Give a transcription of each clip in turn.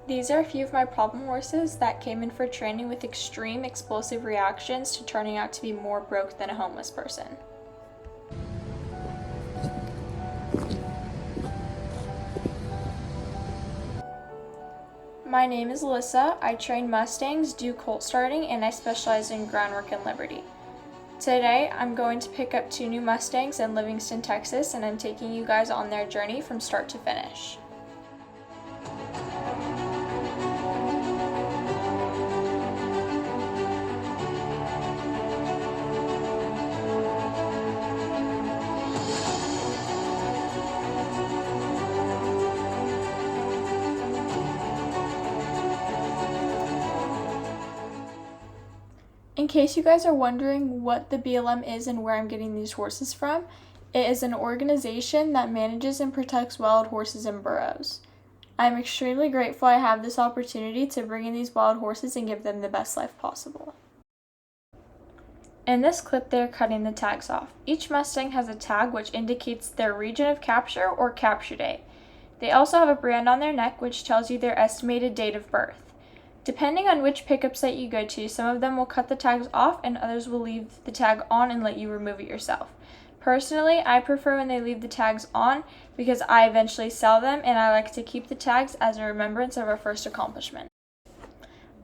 These are a few of my problem horses that came in for training with extreme explosive reactions to turning out to be more broke than a homeless person. My name is Alyssa. I train Mustangs, do colt starting, and I specialize in groundwork and Liberty. Today, I'm going to pick up 2 new Mustangs in Livingston, Texas, and I'm taking you guys on their journey from start to finish. In case you guys are wondering what the BLM is and where I'm getting these horses from, it is an organization that manages and protects wild horses in burros. I'm extremely grateful I have this opportunity to bring in these wild horses and give them the best life possible. In this clip, they are cutting the tags off. Each Mustang has a tag which indicates their region of capture or capture date. They also have a brand on their neck which tells you their estimated date of birth. Depending on which pickup site you go to, some of them will cut the tags off and others will leave the tag on and let you remove it yourself. Personally, I prefer when they leave the tags on because I eventually sell them and I like to keep the tags as a remembrance of our first accomplishment.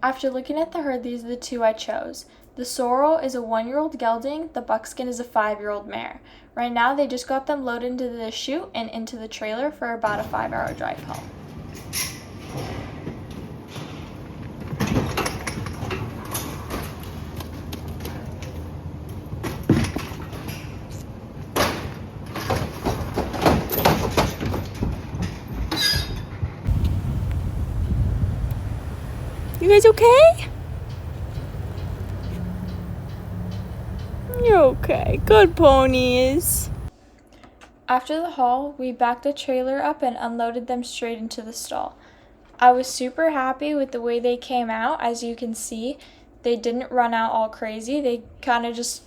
After looking at the herd, these are the 2 I chose. The sorrel is a 1-year-old gelding, the buckskin is a 5-year-old mare. Right now, they just got them loaded into the chute and into the trailer for about a 5-hour drive home. You guys okay? You're okay. Good ponies. After the haul, we backed the trailer up and unloaded them straight into the stall. I was super happy with the way they came out. As you can see, they didn't run out all crazy. They kind of just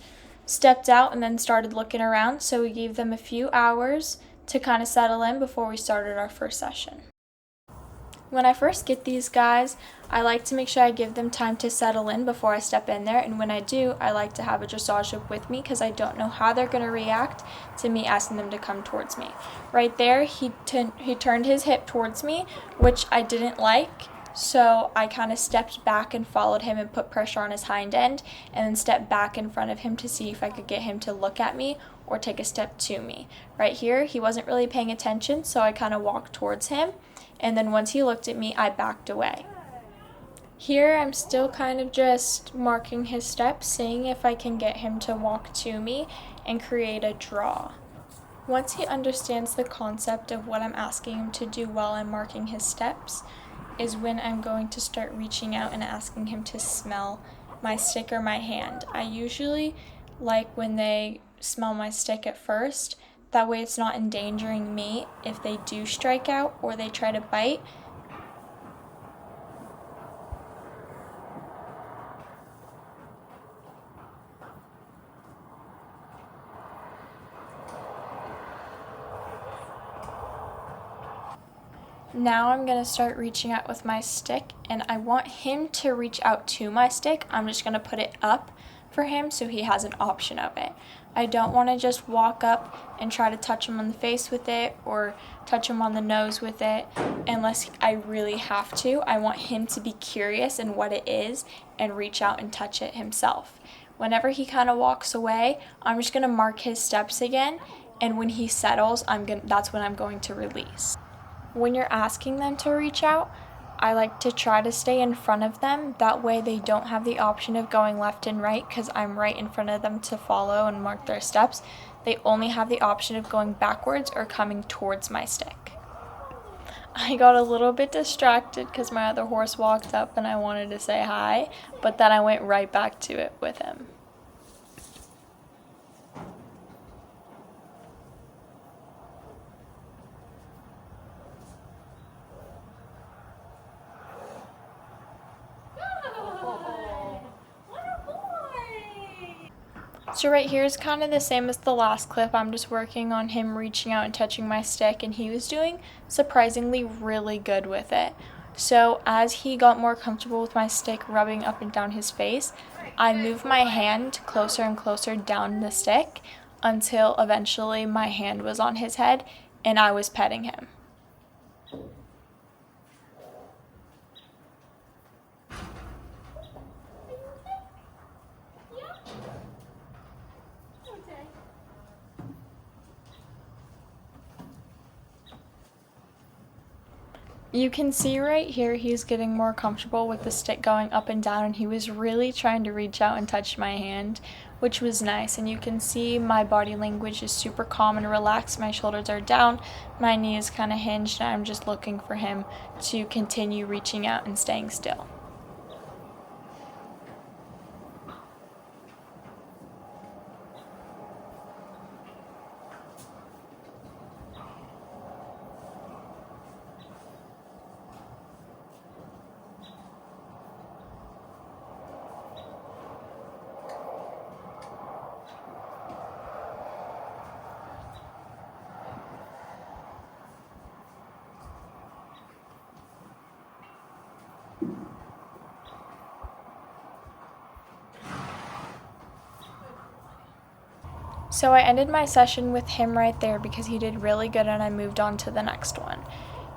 stepped out and then started looking around. So we gave them a few hours to kind of settle in before we started our first session. When I first get these guys, I like to make sure I give them time to settle in before I step in there, and when I do, I like to have a dressage whip with me because I don't know how they're going to react to me asking them to come towards me. Right there, he turned his hip towards me, which I didn't like, so I kind of stepped back and followed him and put pressure on his hind end, and then stepped back in front of him to see if I could get him to look at me or take a step to me. Right here, he wasn't really paying attention, so I kind of walked towards him. And then once he looked at me, I backed away. Here, I'm still kind of just marking his steps, seeing if I can get him to walk to me and create a draw. Once he understands the concept of what I'm asking him to do while I'm marking his steps, is when I'm going to start reaching out and asking him to smell my stick or my hand. I usually like when they smell my stick at first. That way it's not endangering me if they do strike out or they try to bite. Now I'm going to start reaching out with my stick, and I want him to reach out to my stick. I'm just going to put it up for him so he has an option of it. I don't want to just walk up and try to touch him on the face with it or touch him on the nose with it unless I really have to. I want him to be curious in what it is and reach out and touch it himself. Whenever he kind of walks away, I'm just going to mark his steps again, and when he settles, that's when I'm going to release. When you're asking them to reach out, I like to try to stay in front of them. That way they don't have the option of going left and right because I'm right in front of them to follow and mark their steps. They only have the option of going backwards or coming towards my stick. I got a little bit distracted because my other horse walked up and I wanted to say hi, but then I went right back to it with him. So right here is kind of the same as the last clip. I'm just working on him reaching out and touching my stick, and he was doing surprisingly really good with it. So as he got more comfortable with my stick rubbing up and down his face, I moved my hand closer and closer down the stick until eventually my hand was on his head and I was petting him. You can see right here he's getting more comfortable with the stick going up and down, and he was really trying to reach out and touch my hand, which was nice. And you can see my body language is super calm and relaxed. My shoulders are down, my knee is kind of hinged, and I'm just looking for him to continue reaching out and staying still. So I ended my session with him right there because he did really good and I moved on to the next one.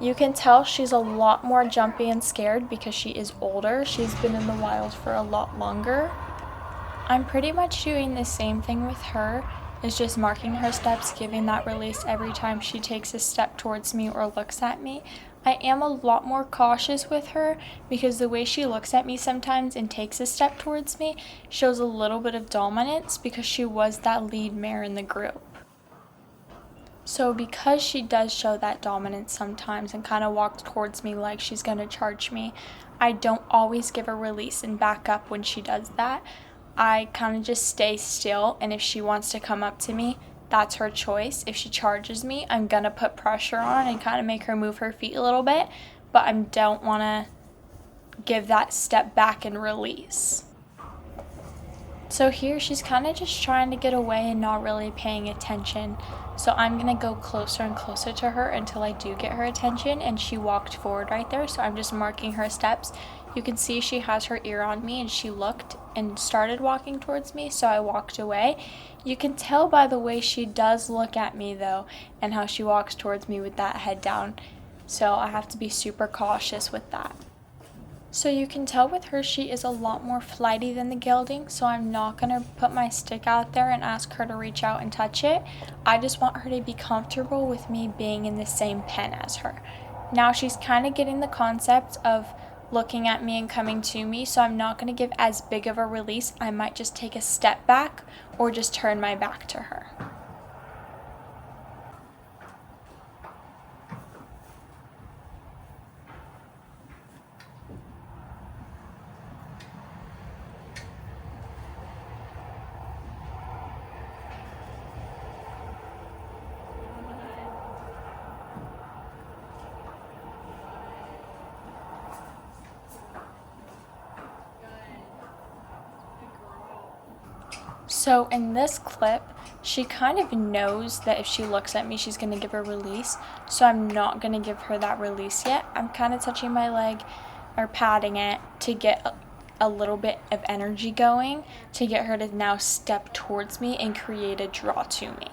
You can tell she's a lot more jumpy and scared because she is older. She's been in the wild for a lot longer. I'm pretty much doing the same thing with her, is just marking her steps, giving that release every time she takes a step towards me or looks at me. I am a lot more cautious with her because the way she looks at me sometimes and takes a step towards me shows a little bit of dominance because she was that lead mare in the group. So because she does show that dominance sometimes and kind of walks towards me like she's going to charge me, I don't always give a release and back up when she does that. I kind of just stay still, and if she wants to come up to me, that's her choice. If she charges me, I'm going to put pressure on and kind of make her move her feet a little bit, but I don't want to give that step back and release. So here she's kind of just trying to get away and not really paying attention. So I'm going to go closer and closer to her until I do get her attention, and she walked forward right there, so I'm just marking her steps. You can see she has her ear on me and she looked and started walking towards me, so I walked away. You can tell by the way she does look at me though and how she walks towards me with that head down. So I have to be super cautious with that. So you can tell with her she is a lot more flighty than the gelding, so I'm not going to put my stick out there and ask her to reach out and touch it. I just want her to be comfortable with me being in the same pen as her. Now she's kind of getting the concept of looking at me and coming to me, so I'm not going to give as big of a release. I might just take a step back or just turn my back to her. So in this clip, she kind of knows that if she looks at me, she's going to give a release. So I'm not going to give her that release yet. I'm kind of touching my leg or patting it to get a little bit of energy going to get her to now step towards me and create a draw to me.